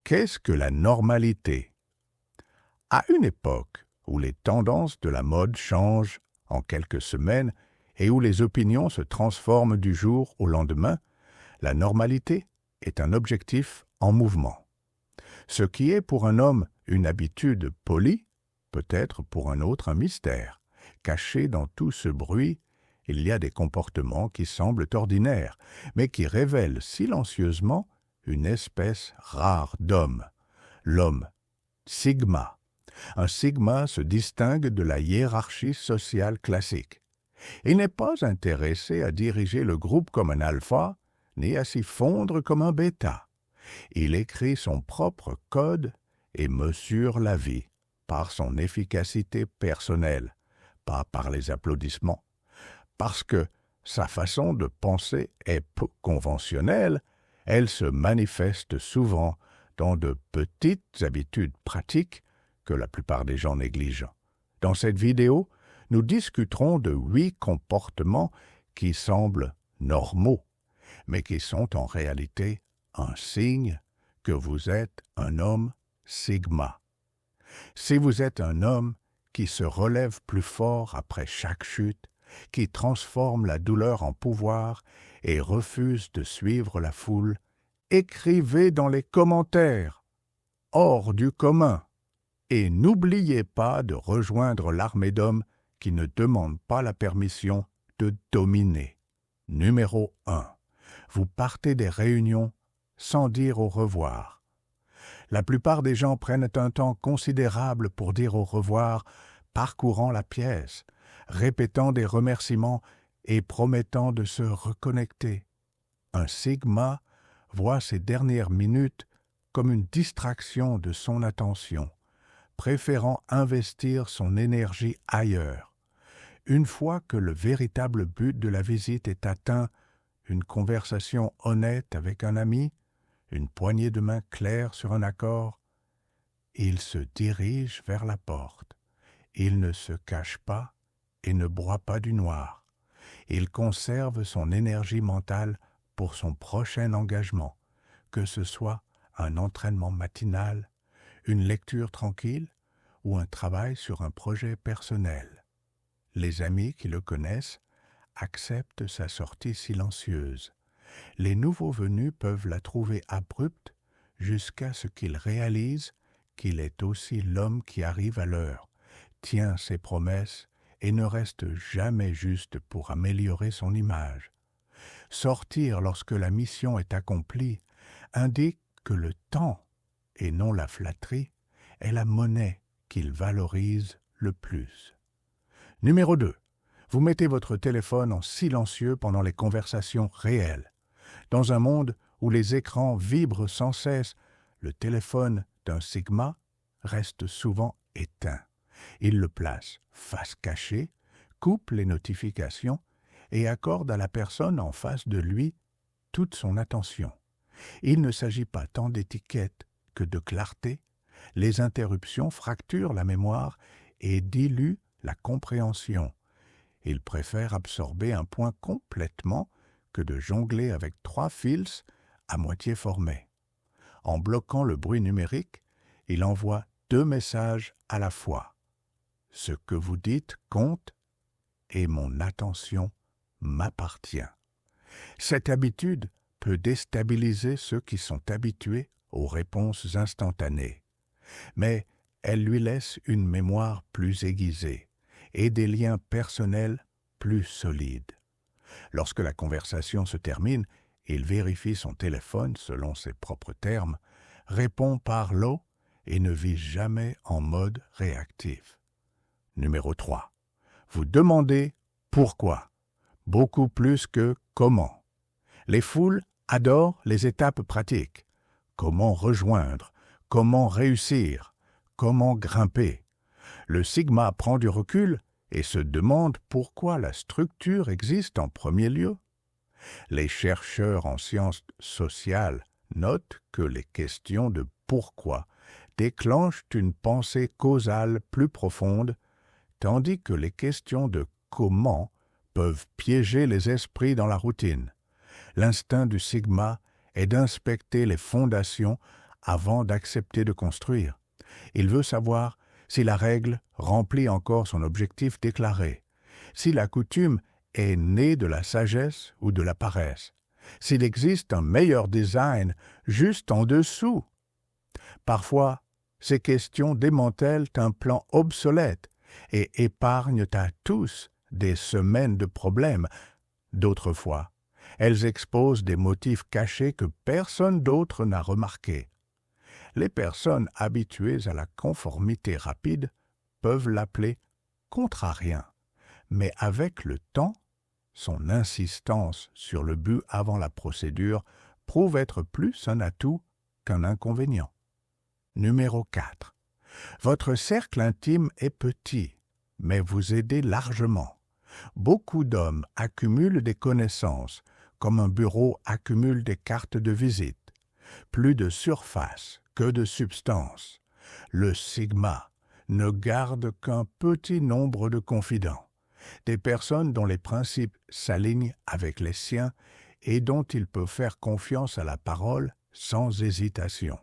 Qu'est-ce que la normalité? À une époque où les tendances de la mode changent en quelques semaines et où les opinions se transforment du jour au lendemain, la normalité est un objectif en mouvement. Ce qui est pour un homme une habitude polie, peut être pour un autre un mystère. Caché dans tout ce bruit, il y a des comportements qui semblent ordinaires, mais qui révèlent silencieusement une espèce rare d'homme, l'homme sigma. Un sigma se distingue de la hiérarchie sociale classique. Il n'est pas intéressé à diriger le groupe comme un alpha, ni à s'y fondre comme un bêta. Il écrit son propre code et mesure la vie par son efficacité personnelle, pas par les applaudissements. Parce que sa façon de penser est peu conventionnelle, elle se manifeste souvent dans de petites habitudes pratiques que la plupart des gens négligent. Dans cette vidéo, nous discuterons de 8 comportements qui semblent normaux, mais qui sont en réalité un signe que vous êtes un homme sigma. Si vous êtes un homme qui se relève plus fort après chaque chute, qui transforme la douleur en pouvoir et refuse de suivre la foule, écrivez dans les commentaires « hors du commun » et n'oubliez pas de rejoindre l'armée d'hommes qui ne demandent pas la permission de dominer. Numéro 1. Vous partez des réunions sans dire au revoir. La plupart des gens prennent un temps considérable pour dire au revoir, parcourant la pièce, répétant des remerciements et promettant de se reconnecter. Un sigma voit ces dernières minutes comme une distraction de son attention, préférant investir son énergie ailleurs. Une fois que le véritable but de la visite est atteint, une conversation honnête avec un ami, une poignée de main claire sur un accord, il se dirige vers la porte. Il ne se cache pas et ne broie pas du noir. Il conserve son énergie mentale pour son prochain engagement, que ce soit un entraînement matinal, une lecture tranquille ou un travail sur un projet personnel. Les amis qui le connaissent acceptent sa sortie silencieuse. Les nouveaux venus peuvent la trouver abrupte jusqu'à ce qu'ils réalisent qu'il est aussi l'homme qui arrive à l'heure, tient ses promesses et ne reste jamais juste pour améliorer son image. Sortir lorsque la mission est accomplie indique que le temps, et non la flatterie, est la monnaie qu'il valorise le plus. Numéro 2. Vous mettez votre téléphone en silencieux pendant les conversations réelles. Dans un monde où les écrans vibrent sans cesse, le téléphone d'un sigma reste souvent éteint. Il le place face cachée, coupe les notifications et accorde à la personne en face de lui toute son attention. Il ne s'agit pas tant d'étiquette que de clarté. Les interruptions fracturent la mémoire et diluent la compréhension. Il préfère absorber un point complètement que de jongler avec 3 fils à moitié formés. En bloquant le bruit numérique, il envoie 2 messages à la fois. Ce que vous dites compte et mon attention m'appartient. Cette habitude peut déstabiliser ceux qui sont habitués aux réponses instantanées, mais elle lui laisse une mémoire plus aiguisée et des liens personnels plus solides. Lorsque la conversation se termine, il vérifie son téléphone selon ses propres termes, répond par l'eau et ne vit jamais en mode réactif. Numéro 3. Vous demandez pourquoi, beaucoup plus que comment. Les foules adorent les étapes pratiques. Comment rejoindre, comment réussir, comment grimper. Le sigma prend du recul et se demande pourquoi la structure existe en premier lieu. Les chercheurs en sciences sociales notent que les questions de pourquoi déclenchent une pensée causale plus profonde, tandis que les questions de comment peuvent piéger les esprits dans la routine. L'instinct du sigma est d'inspecter les fondations avant d'accepter de construire. Il veut savoir si la règle remplit encore son objectif déclaré, si la coutume est née de la sagesse ou de la paresse, s'il existe un meilleur design juste en dessous. Parfois, ces questions démantèlent un plan obsolète et épargnent à tous des semaines de problèmes. D'autres fois, elles exposent des motifs cachés que personne d'autre n'a remarqués. Les personnes habituées à la conformité rapide peuvent l'appeler contrarien, mais avec le temps, son insistance sur le but avant la procédure prouve être plus un atout qu'un inconvénient. Numéro 4. Votre cercle intime est petit, mais vous aidez largement. Beaucoup d'hommes accumulent des connaissances, comme un bureau accumule des cartes de visite. Plus de surface que de substance. Le sigma ne garde qu'un petit nombre de confidents, des personnes dont les principes s'alignent avec les siens et dont il peut faire confiance à la parole sans hésitation.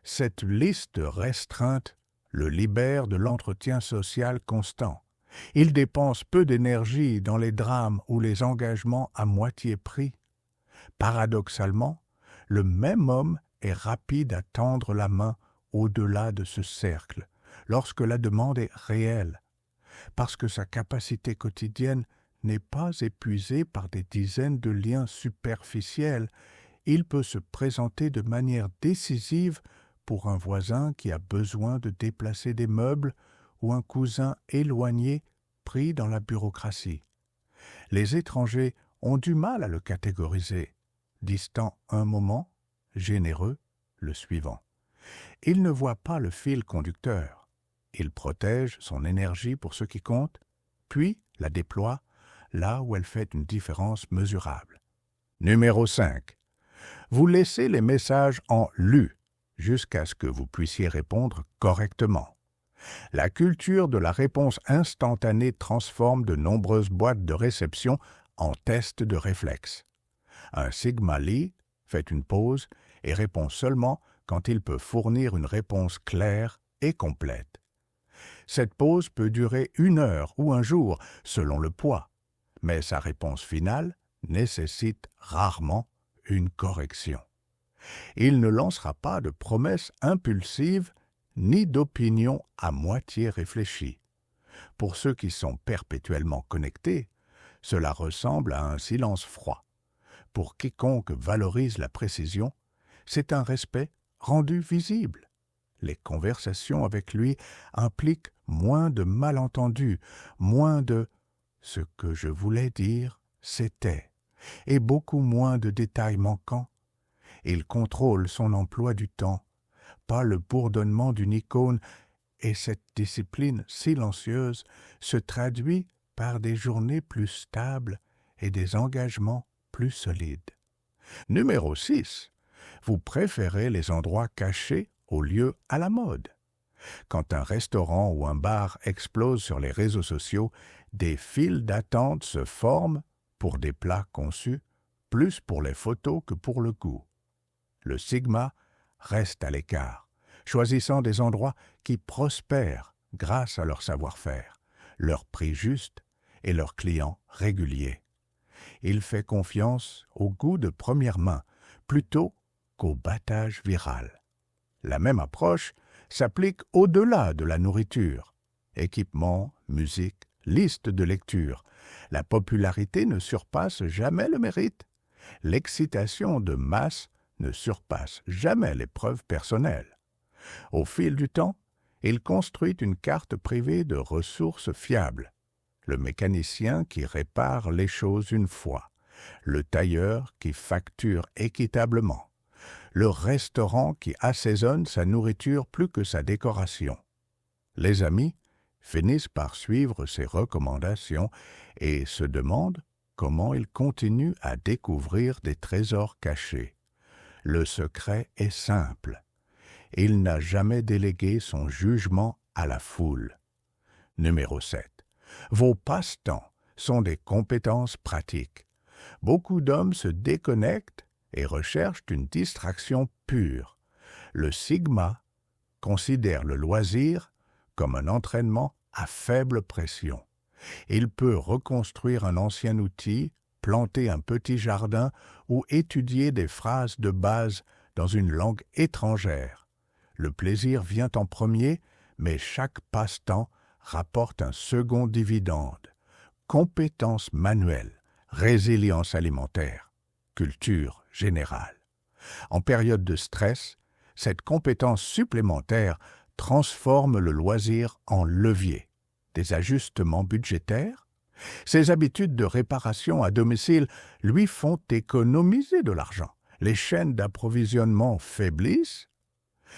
Cette liste restreinte le libère de l'entretien social constant. Il dépense peu d'énergie dans les drames ou les engagements à moitié pris. Paradoxalement, le même homme est rapide à tendre la main au-delà de ce cercle, lorsque la demande est réelle, parce que sa capacité quotidienne n'est pas épuisée par des dizaines de liens superficiels. Il peut se présenter de manière décisive pour un voisin qui a besoin de déplacer des meubles ou un cousin éloigné pris dans la bureaucratie. Les étrangers ont du mal à le catégoriser. Distant un moment, généreux le suivant. Il ne voit pas le fil conducteur. Il protège son énergie pour ce qui compte, puis la déploie là où elle fait une différence mesurable. Numéro 5. Vous laissez les messages en « lu » jusqu'à ce que vous puissiez répondre correctement. La culture de la réponse instantanée transforme de nombreuses boîtes de réception en tests de réflexe. Un Sigma Lee fait une pause et répond seulement quand il peut fournir une réponse claire et complète. Cette pause peut durer 1 heure ou 1 jour, selon le poids, mais sa réponse finale nécessite rarement une correction. Il ne lancera pas de promesses impulsives ni d'opinions à moitié réfléchies. Pour ceux qui sont perpétuellement connectés, cela ressemble à un silence froid. Pour quiconque valorise la précision, c'est un respect rendu visible. Les conversations avec lui impliquent moins de malentendus, moins de « ce que je voulais dire, c'était » et beaucoup moins de détails manquants. Il contrôle son emploi du temps, pas le bourdonnement d'une icône, et cette discipline silencieuse se traduit par des journées plus stables et des engagements plus solides. Numéro 6. Vous préférez les endroits cachés aux lieux à la mode. Quand un restaurant ou un bar explose sur les réseaux sociaux, des files d'attente se forment pour des plats conçus plus pour les photos que pour le goût. Le Sigma reste à l'écart, choisissant des endroits qui prospèrent grâce à leur savoir-faire, leur prix juste et leurs clients réguliers. Il fait confiance au goût de première main plutôt qu'au battage viral. La même approche s'applique au-delà de la nourriture. Équipement, musique, liste de lecture. La popularité ne surpasse jamais le mérite. L'excitation de masse ne surpasse jamais les preuves personnelles. Au fil du temps, il construit une carte privée de ressources fiables. Le mécanicien qui répare les choses une fois, le tailleur qui facture équitablement, le restaurant qui assaisonne sa nourriture plus que sa décoration. Les amis finissent par suivre ses recommandations et se demandent comment il continue à découvrir des trésors cachés. Le secret est simple. Il n'a jamais délégué son jugement à la foule. Numéro 7. Vos passe-temps sont des compétences pratiques. Beaucoup d'hommes se déconnectent et recherchent une distraction pure. Le sigma considère le loisir comme un entraînement à faible pression. Il peut reconstruire un ancien outil, planter un petit jardin ou étudier des phrases de base dans une langue étrangère. Le plaisir vient en premier, mais chaque passe-temps rapporte un second dividende. Compétences manuelles, résilience alimentaire, culture générale. En période de stress, cette compétence supplémentaire transforme le loisir en levier. Des ajustements budgétaires? Ses habitudes de réparation à domicile lui font économiser de l'argent. Les chaînes d'approvisionnement faiblissent.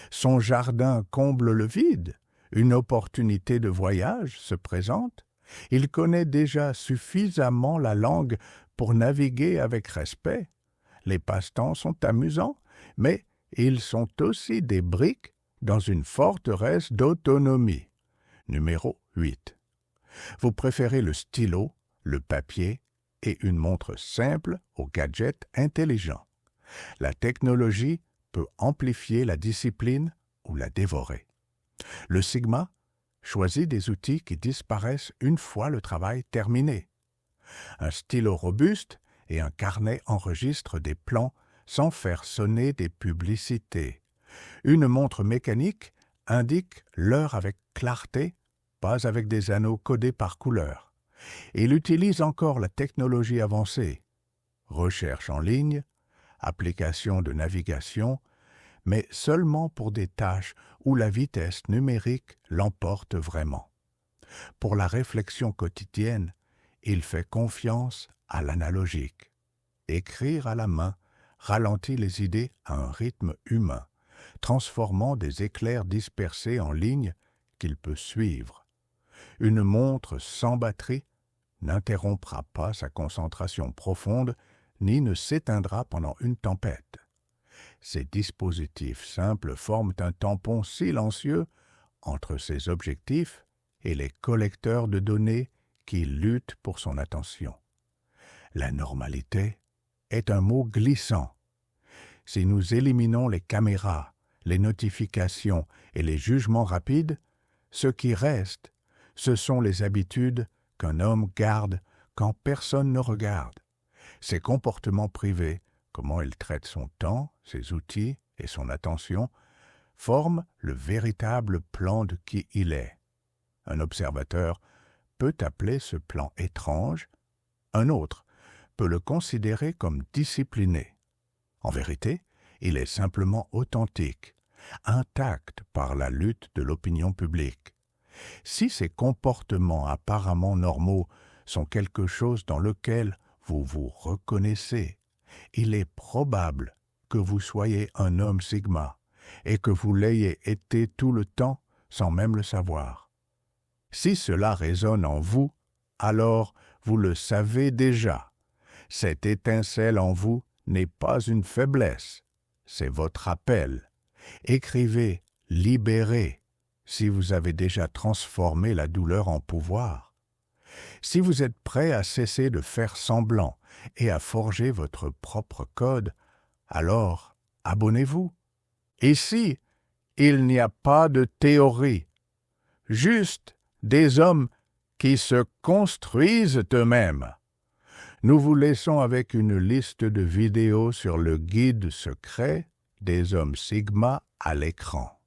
Son jardin comble le vide. Une opportunité de voyage se présente. Il connaît déjà suffisamment la langue pour naviguer avec respect. Les passe-temps sont amusants, mais ils sont aussi des briques dans une forteresse d'autonomie. Numéro 8. Vous préférez le stylo, le papier et une montre simple aux gadgets intelligents. La technologie peut amplifier la discipline ou la dévorer. Le sigma choisit des outils qui disparaissent une fois le travail terminé. Un stylo robuste et un carnet enregistrent des plans sans faire sonner des publicités. Une montre mécanique indique l'heure avec clarté, pas avec des anneaux codés par couleur. Il utilise encore la technologie avancée. Recherche en ligne, application de navigation, mais seulement pour des tâches où la vitesse numérique l'emporte vraiment. Pour la réflexion quotidienne, il fait confiance à l'analogique. Écrire à la main ralentit les idées à un rythme humain, transformant des éclairs dispersés en lignes qu'il peut suivre. Une montre sans batterie n'interrompra pas sa concentration profonde ni ne s'éteindra pendant une tempête. Ces dispositifs simples forment un tampon silencieux entre ses objectifs et les collecteurs de données qui luttent pour son attention. La normalité est un mot glissant. Si nous éliminons les caméras, les notifications et les jugements rapides, ce qui reste, ce sont les habitudes qu'un homme garde quand personne ne regarde. Ses comportements privés, comment il traite son temps, ses outils et son attention, forment le véritable plan de qui il est. Un observateur peut appeler ce plan étrange, un autre peut le considérer comme discipliné. En vérité, il est simplement authentique, intact par la lutte de l'opinion publique. Si ces comportements apparemment normaux sont quelque chose dans lequel vous vous reconnaissez, il est probable que vous soyez un homme sigma et que vous l'ayez été tout le temps sans même le savoir. Si cela résonne en vous, alors vous le savez déjà. Cette étincelle en vous n'est pas une faiblesse, c'est votre appel. Écrivez « libérez » si vous avez déjà transformé la douleur en pouvoir. Si vous êtes prêt à cesser de faire semblant et à forger votre propre code, alors abonnez-vous. Ici, il n'y a pas de théorie, juste des hommes qui se construisent eux-mêmes. Nous vous laissons avec une liste de vidéos sur le guide secret des hommes Sigma à l'écran.